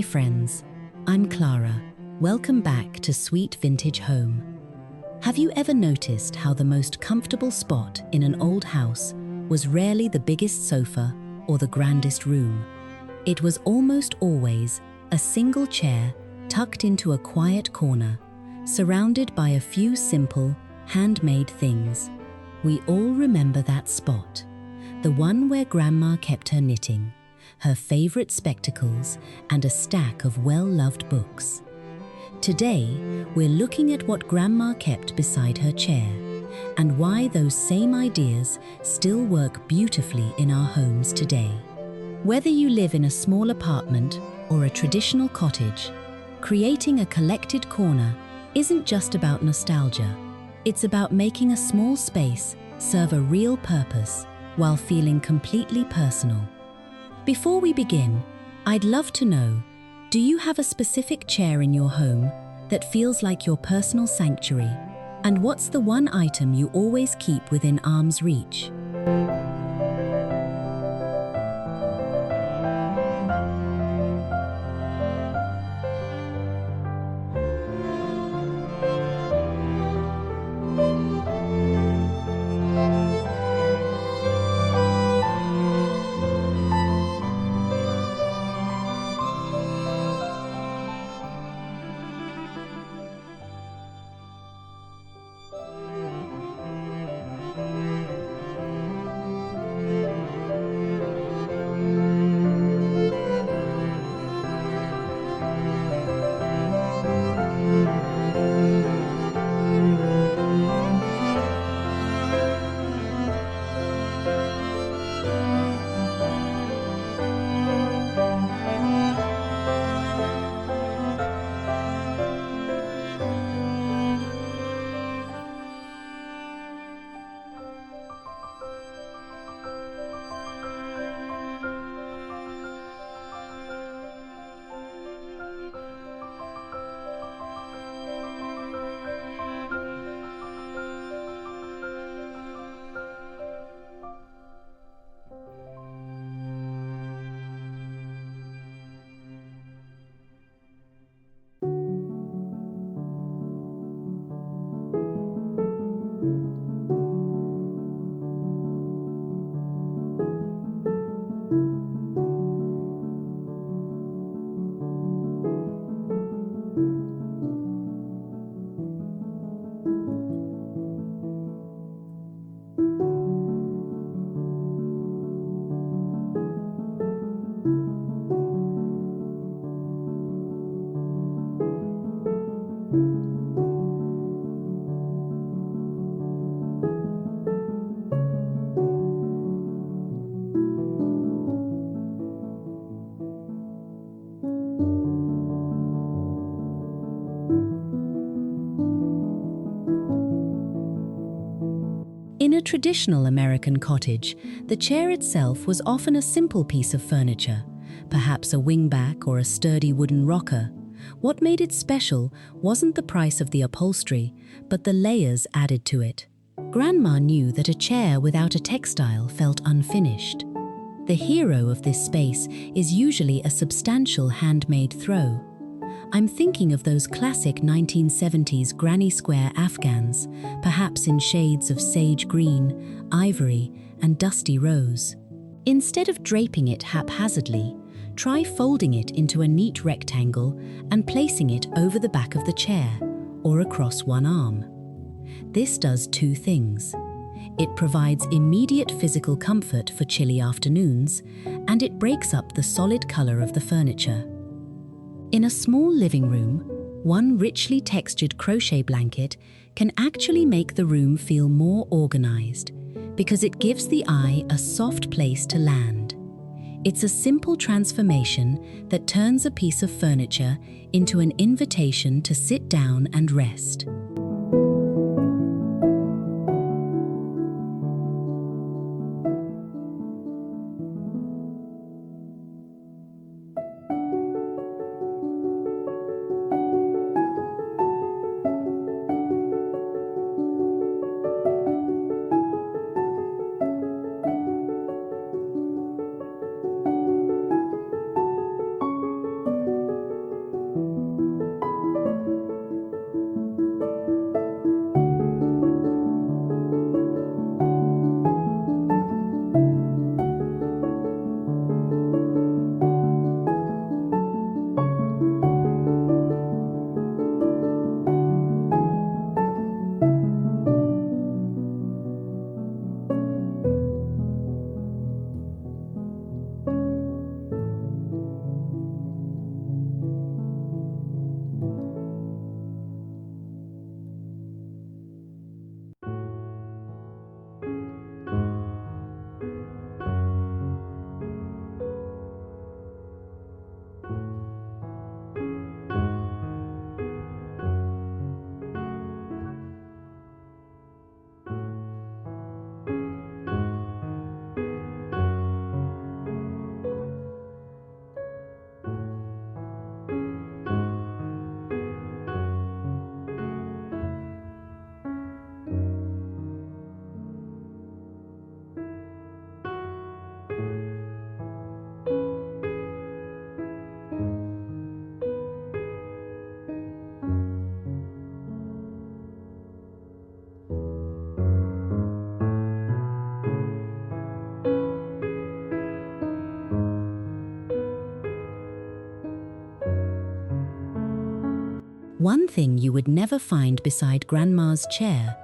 Hi friends, I'm Clara. Welcome back to Sweet Vintage Home. Have you ever noticed how the most comfortable spot in an old house was rarely the biggest sofa or the grandest room? It was almost always a single chair tucked into a quiet corner, surrounded by a few simple, handmade things. We all remember that spot, the one where Grandma kept her knitting, her favorite spectacles, and a stack of well-loved books. Today, we're looking at what Grandma kept beside her chair and why those same ideas still work beautifully in our homes today. Whether you live in a small apartment or a traditional cottage, creating a collected corner isn't just about nostalgia. It's about making a small space serve a real purpose while feeling completely personal. Before we begin, I'd love to know, do you have a specific chair in your home that feels like your personal sanctuary? And what's the one item you always keep within arm's reach? In a traditional American cottage, the chair itself was often a simple piece of furniture, perhaps a wingback or a sturdy wooden rocker. What made it special wasn't the price of the upholstery, but the layers added to it. Grandma knew that a chair without a textile felt unfinished. The hero of this space is usually a substantial handmade throw. I'm thinking of those classic 1970s granny square Afghans, perhaps in shades of sage green, ivory, and dusty rose. Instead of draping it haphazardly, try folding it into a neat rectangle and placing it over the back of the chair or across one arm. This does two things. It provides immediate physical comfort for chilly afternoons, and it breaks up the solid color of the furniture. In a small living room, one richly textured crochet blanket can actually make the room feel more organized because it gives the eye a soft place to land. It's a simple transformation that turns a piece of furniture into an invitation to sit down and rest. One thing you would never find beside Grandma's chair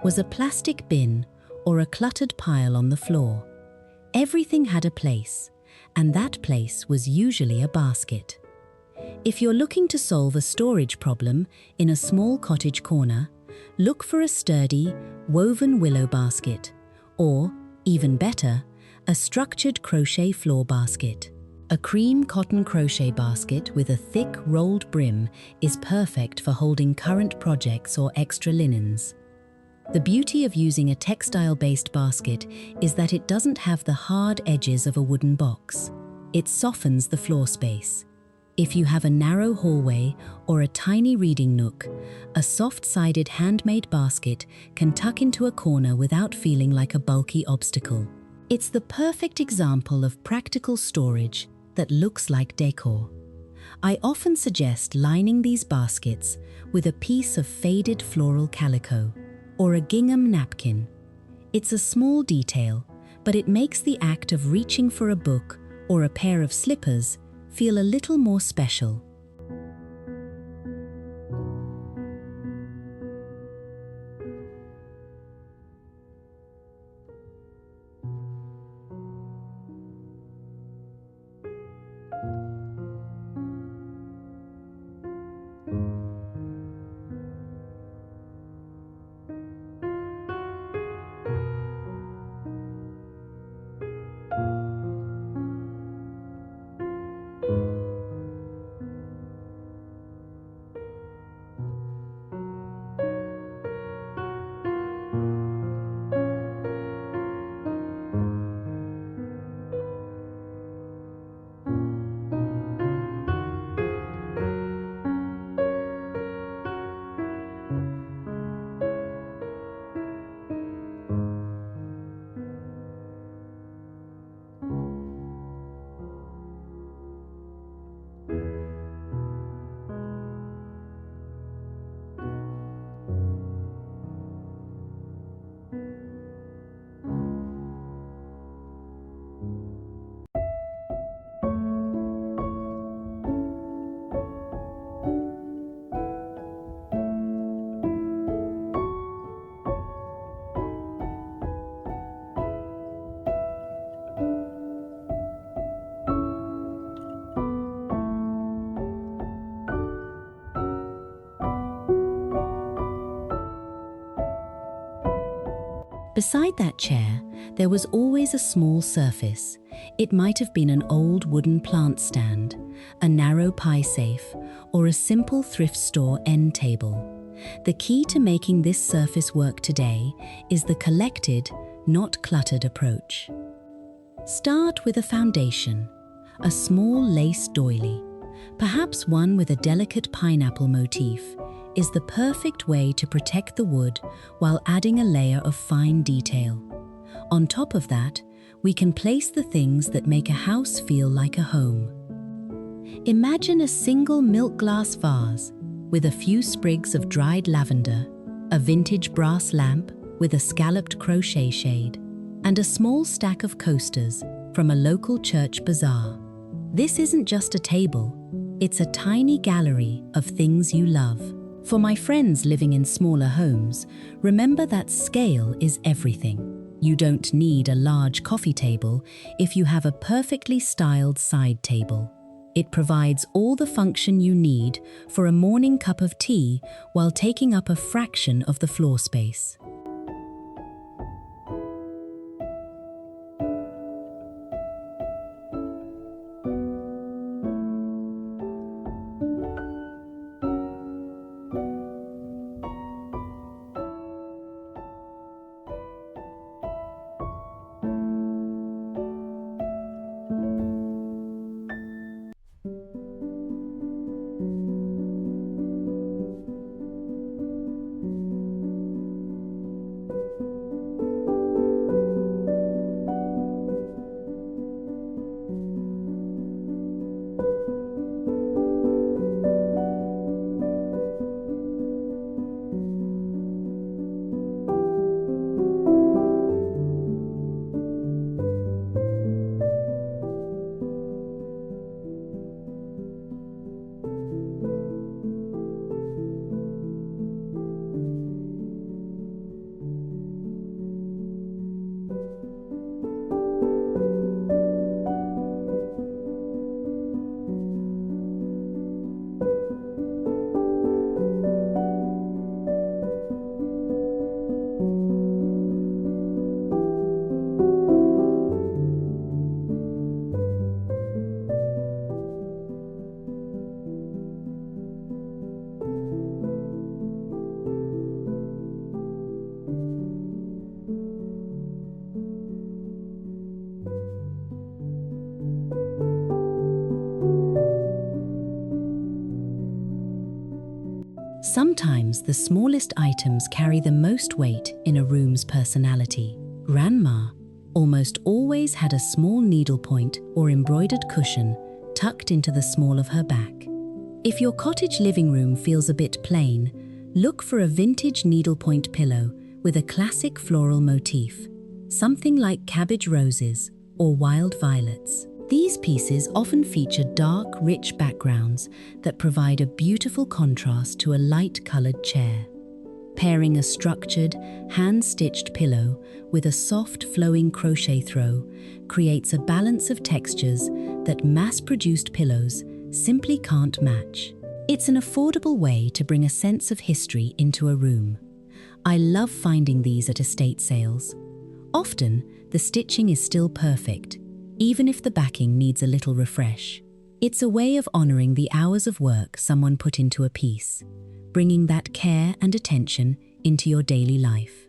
was a plastic bin or a cluttered pile on the floor. Everything had a place, and that place was usually a basket. If you're looking to solve a storage problem in a small cottage corner, look for a sturdy, woven willow basket, or, even better, a structured crochet floor basket. A cream cotton crochet basket with a thick, rolled brim is perfect for holding current projects or extra linens. The beauty of using a textile-based basket is that it doesn't have the hard edges of a wooden box. It softens the floor space. If you have a narrow hallway or a tiny reading nook, a soft-sided handmade basket can tuck into a corner without feeling like a bulky obstacle. It's the perfect example of practical storage that looks like decor. I often suggest lining these baskets with a piece of faded floral calico or a gingham napkin. It's a small detail, but it makes the act of reaching for a book or a pair of slippers feel a little more special. Beside that chair, there was always a small surface. It might have been an old wooden plant stand, a narrow pie safe, or a simple thrift store end table. The key to making this surface work today is the collected, not cluttered approach. Start with a foundation, a small lace doily, perhaps one with a delicate pineapple motif, is the perfect way to protect the wood while adding a layer of fine detail. On top of that, we can place the things that make a house feel like a home. Imagine a single milk glass vase with a few sprigs of dried lavender, a vintage brass lamp with a scalloped crochet shade, and a small stack of coasters from a local church bazaar. This isn't just a table, it's a tiny gallery of things you love. For my friends living in smaller homes, remember that scale is everything. You don't need a large coffee table if you have a perfectly styled side table. It provides all the function you need for a morning cup of tea while taking up a fraction of the floor space. Sometimes the smallest items carry the most weight in a room's personality. Grandma almost always had a small needlepoint or embroidered cushion tucked into the small of her back. If your cottage living room feels a bit plain, look for a vintage needlepoint pillow with a classic floral motif, something like cabbage roses or wild violets. These pieces often feature dark, rich backgrounds that provide a beautiful contrast to a light-colored chair. Pairing a structured, hand-stitched pillow with a soft, flowing crochet throw creates a balance of textures that mass-produced pillows simply can't match. It's an affordable way to bring a sense of history into a room. I love finding these at estate sales. Often, the stitching is still perfect, even if the backing needs a little refresh. It's a way of honoring the hours of work someone put into a piece, bringing that care and attention into your daily life.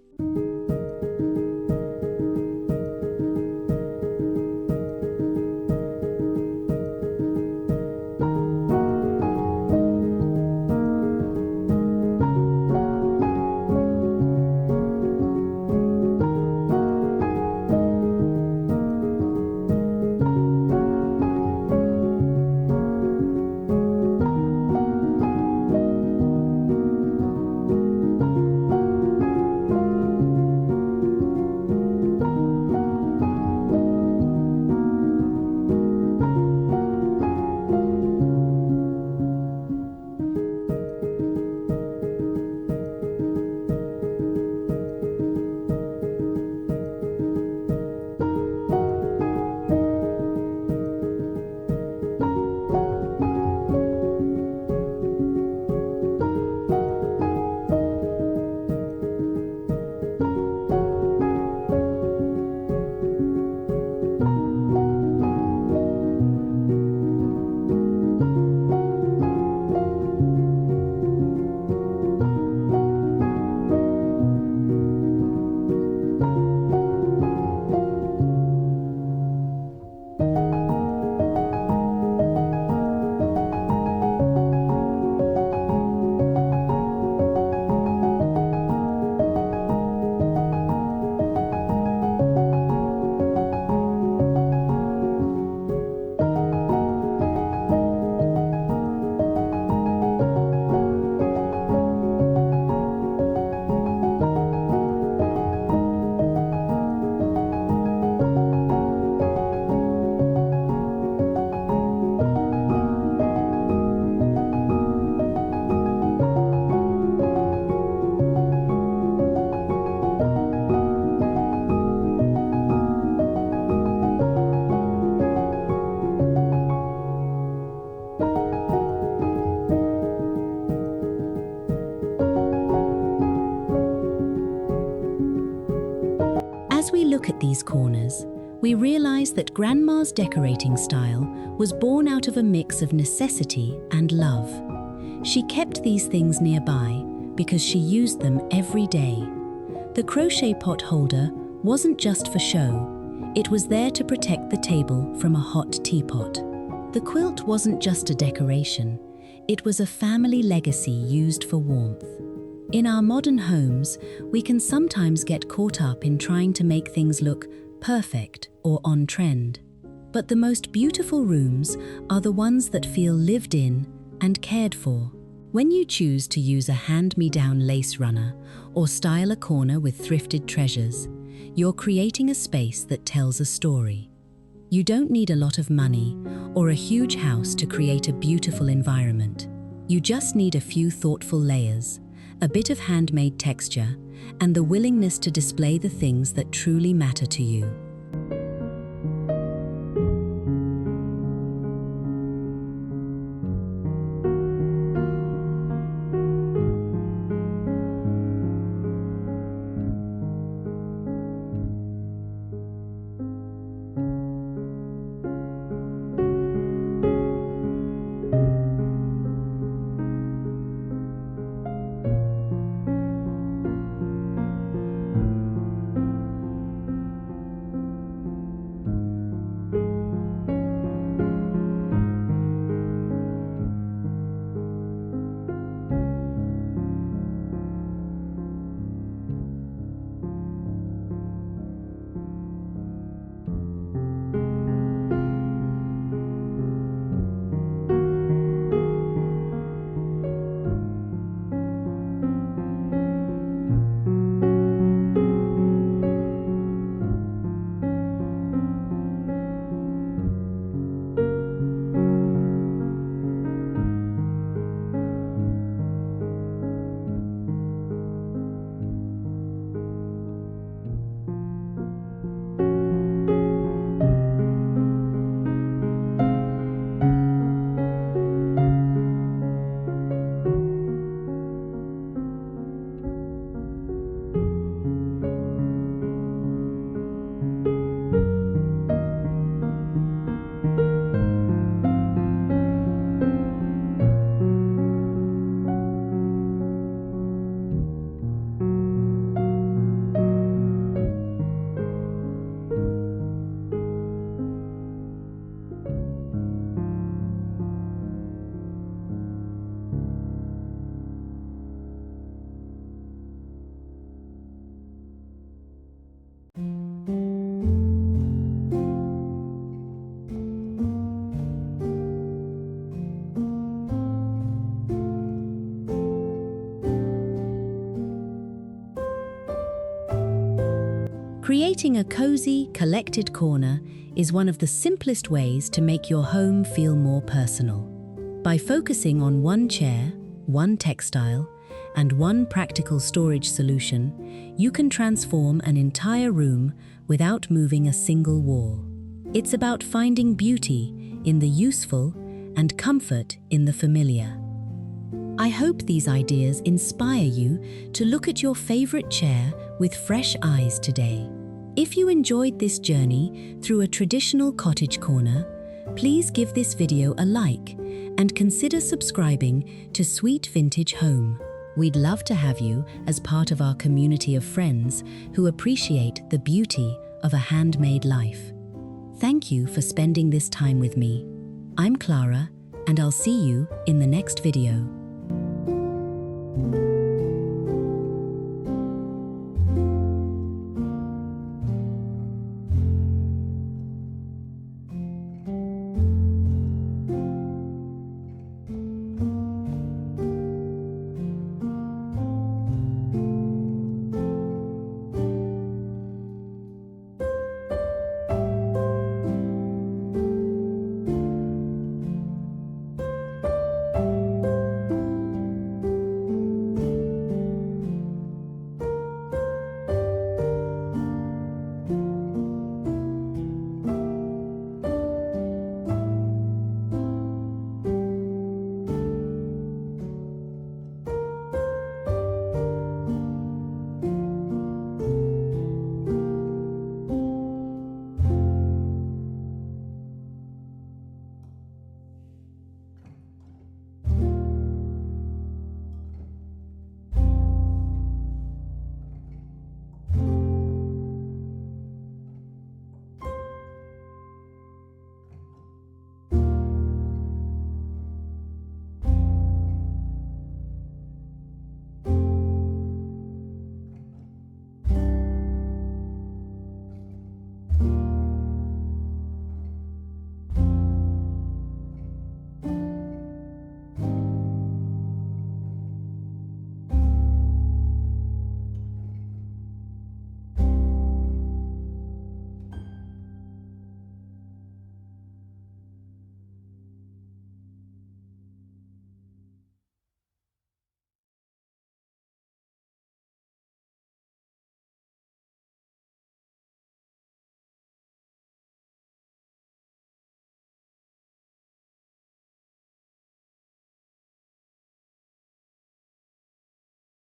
As we look at these corners, we realize that Grandma's decorating style was born out of a mix of necessity and love. She kept these things nearby because she used them every day. The crochet pot holder wasn't just for show, it was there to protect the table from a hot teapot. The quilt wasn't just a decoration, it was a family legacy used for warmth. In our modern homes, we can sometimes get caught up in trying to make things look perfect or on trend. But the most beautiful rooms are the ones that feel lived in and cared for. When you choose to use a hand-me-down lace runner or style a corner with thrifted treasures, you're creating a space that tells a story. You don't need a lot of money or a huge house to create a beautiful environment. You just need a few thoughtful layers, a bit of handmade texture, and the willingness to display the things that truly matter to you. Creating a cozy, collected corner is one of the simplest ways to make your home feel more personal. By focusing on one chair, one textile, and one practical storage solution, you can transform an entire room without moving a single wall. It's about finding beauty in the useful and comfort in the familiar. I hope these ideas inspire you to look at your favorite chair with fresh eyes today. If you enjoyed this journey through a traditional cottage corner, please give this video a like and consider subscribing to Sweet Vintage Home. We'd love to have you as part of our community of friends who appreciate the beauty of a handmade life. Thank you for spending this time with me. I'm Clara, and I'll see you in the next video.